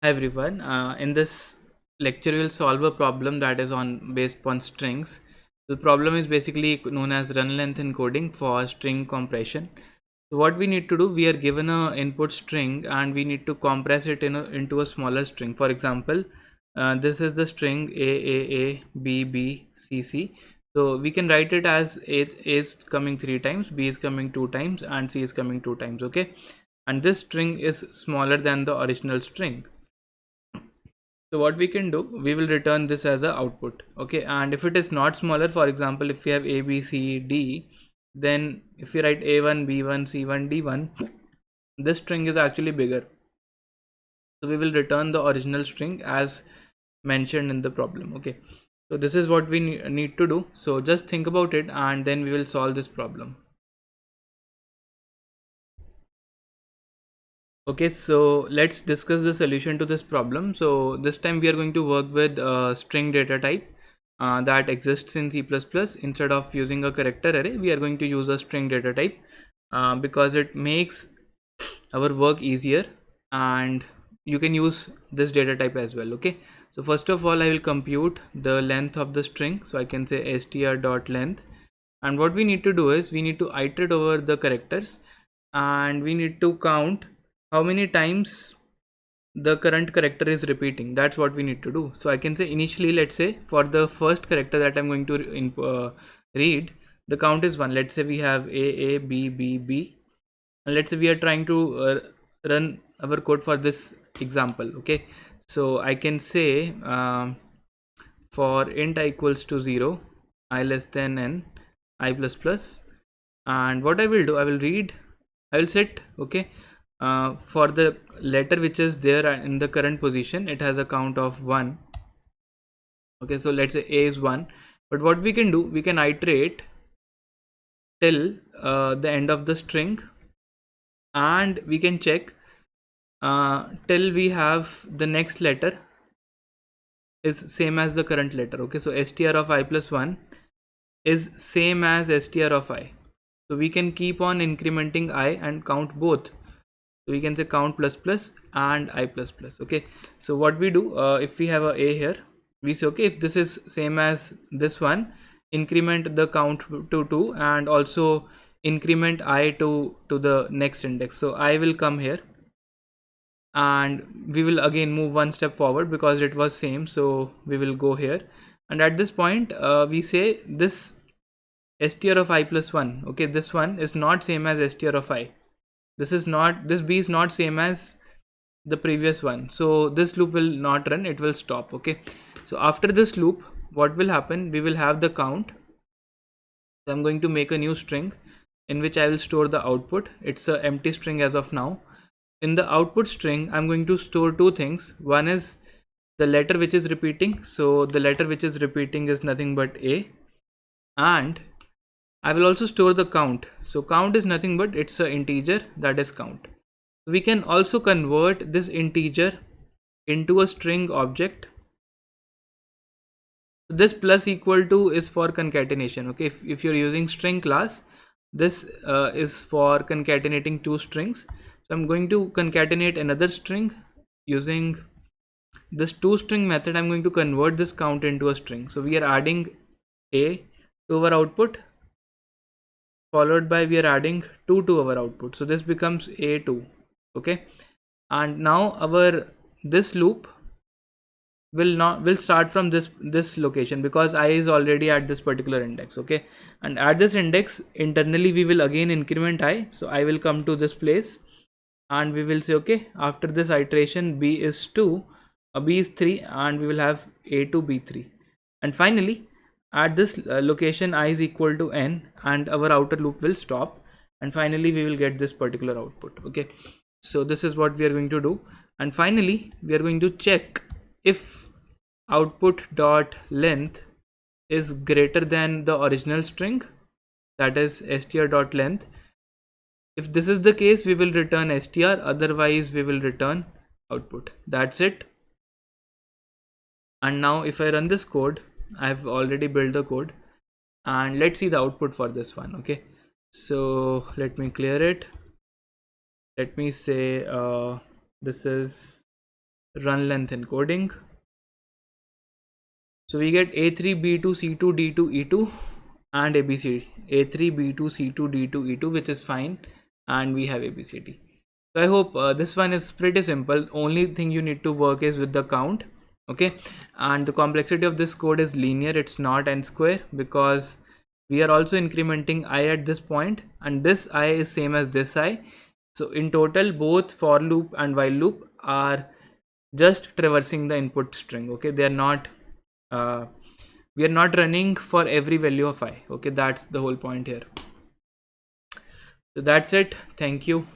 Hi everyone. In this lecture, we'll solve a problem that is based on strings. The problem is basically known as run length encoding for string compression. So what we need to do, we are given a input string and we need to compress it into a smaller string. For example, this is the string A, B, B, C, C. So we can write it as A is coming 3 times, B is coming 2 times, and C is coming 2 times. Okay, and this string is smaller than the original string. So what we can do, we will return this as a output. Okay, and if it is not smaller, for example, if we have A, B, C, D, then if we write A1, B1, C1, D1, this string is actually bigger. So we will return the original string as mentioned in the problem. Okay, so this is what we need to do. So just think about it and then we will solve this problem. Okay, so let's discuss the solution to this problem. So this time we are going to work with a string data type that exists in C++. Instead of using a character array, we are going to use a string data type because it makes our work easier, and you can use this data type as well. Okay, so first of all, I will compute the length of the string. So I can say str.length, and what we need to do is we need to iterate over the characters and we need to count how many times the current character is repeating. That's what we need to do. So I can say initially, let's say for the first character that I'm going to read, the count is 1. Let's say we have A, B, B, B, and let's say we are trying to run our code for this example. Okay, so I can say for int I equals to 0, I less than n, I plus plus, and what I will do, I will set, okay, for the letter which is there in the current position, it has a count of 1. Okay, so let's say A is 1, but what we can do, we can iterate till the end of the string, and we can check till we have the next letter is same as the current letter. Okay, so str of I plus 1 is same as str of I, so we can keep on incrementing I and count both. So we can say count plus plus and I plus plus. Okay, so what we do, if we have a here, we say okay, if this is same as this one, increment the count to 2 and also increment I to the next index. So I will come here and we will again move one step forward because it was same, so we will go here, and at this point we say this str of I plus 1, okay, this one is not same as str of I, this B is not same as the previous one, so this loop will not run, it will stop. Okay, so after this loop, what will happen, we will have the count. So I'm going to make a new string in which I will store the output. It's an empty string as of now. In the output string, I'm going to store two things. One is the letter which is repeating, so the letter which is repeating is nothing but A, and I will also store the count. So count is nothing but it's an integer, that is count. We can also convert this integer into a string object. This plus equal to is for concatenation. Okay, if you're using string class, this is for concatenating two strings. So I'm going to concatenate another string using this toString method. I'm going to convert this count into a string. So we are adding A to our output, followed by we are adding 2 to our output, so this becomes A2. Okay, and now our this loop will start from this location because I is already at this particular index. Okay, and at this index internally we will again increment I, so I will come to this place and we will say okay, after this iteration B is 2, B is 3, and we will have A2 B3, and finally at this location I is equal to n and our outer loop will stop, and finally we will get this particular output. Okay, so this is what we are going to do, and finally we are going to check if output dot length is greater than the original string, that is str dot length. If this is the case, we will return str, otherwise we will return output. That's it. And now if I run this code, I have already built the code, and let's see the output for this one. Okay, so let me clear it. Let me say this is run length encoding. So we get A3, B2, C2, D2, E2 and ABCD. A3, B2, C2, D2, E2, which is fine, and we have ABCD. So I hope this one is pretty simple. Only thing you need to work is with the count. Okay, and the complexity of this code is linear, it's not n square, because we are also incrementing I at this point, and this I is same as this I. So in total, both for loop and while loop are just traversing the input string. Okay, they are not we are not running for every value of I. Okay, that's the whole point here. So that's it. Thank you.